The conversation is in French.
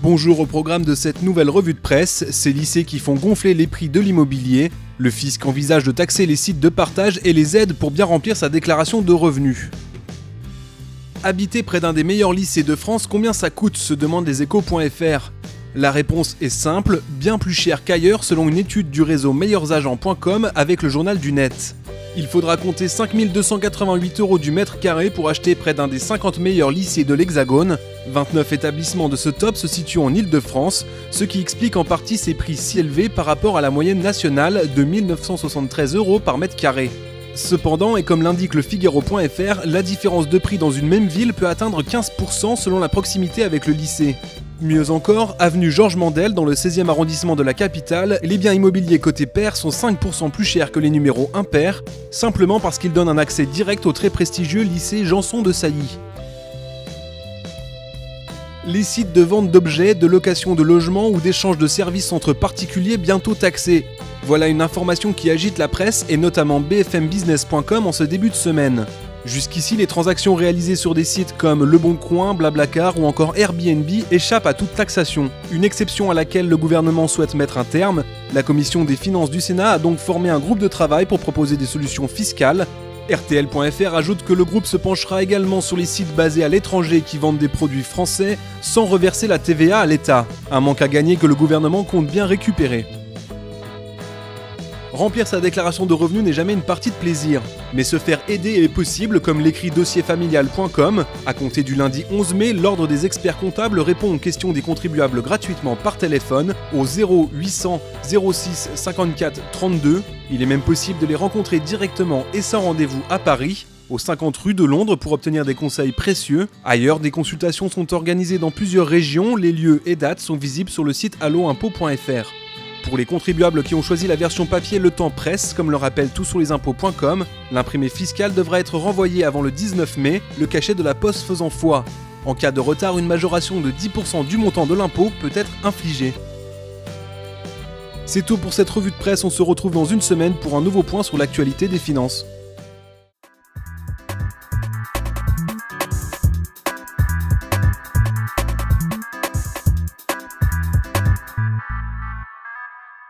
Bonjour au programme de cette nouvelle revue de presse, ces lycées qui font gonfler les prix de l'immobilier, le fisc envisage de taxer les sites de partage et les aides pour bien remplir sa déclaration de revenus. Habiter près d'un des meilleurs lycées de France, combien ça coûte, se demandent leséchos.fr. La réponse est simple, bien plus cher qu'ailleurs selon une étude du réseau meilleursagents.com avec le journal du net. Il faudra compter 5 288 € du mètre carré pour acheter près d'un des 50 meilleurs lycées de l'Hexagone. 29 établissements de ce top se situent en Île-de-France, ce qui explique en partie ces prix si élevés par rapport à la moyenne nationale de 1 973 € par mètre carré. Cependant, et comme l'indique le Figaro.fr, la différence de prix dans une même ville peut atteindre 15% selon la proximité avec le lycée. Mieux encore, avenue Georges Mandel, dans le 16e arrondissement de la capitale, les biens immobiliers côté pair sont 5% plus chers que les numéros impairs, simplement parce qu'ils donnent un accès direct au très prestigieux lycée Janson de Sailly. Les sites de vente d'objets, de location de logements ou d'échange de services entre particuliers bientôt taxés. Voilà une information qui agite la presse et notamment bfmbusiness.com en ce début de semaine. Jusqu'ici, les transactions réalisées sur des sites comme Le Bon Coin, Blablacar ou encore Airbnb échappent à toute taxation. Une exception à laquelle le gouvernement souhaite mettre un terme. La commission des finances du Sénat a donc formé un groupe de travail pour proposer des solutions fiscales. RTL.fr ajoute que le groupe se penchera également sur les sites basés à l'étranger qui vendent des produits français sans reverser la TVA à l'État. Un manque à gagner que le gouvernement compte bien récupérer. Remplir sa déclaration de revenus n'est jamais une partie de plaisir, mais se faire aider est possible comme l'écrit dossierfamilial.com. À compter du lundi 11 mai, l'ordre des experts comptables répond aux questions des contribuables gratuitement par téléphone au 0800 06 54 32. Il est même possible de les rencontrer directement et sans rendez-vous à Paris, aux 50 rue de Londres pour obtenir des conseils précieux. Ailleurs, des consultations sont organisées dans plusieurs régions, les lieux et dates sont visibles sur le site alloimpôt.fr. Pour les contribuables qui ont choisi la version papier, le temps presse, comme le rappelle toutsurlesimpots.com. L'imprimé fiscal devra être renvoyé avant le 19 mai, le cachet de la poste faisant foi. En cas de retard, une majoration de 10% du montant de l'impôt peut être infligée. C'est tout pour cette revue de presse, on se retrouve dans une semaine pour un nouveau point sur l'actualité des finances.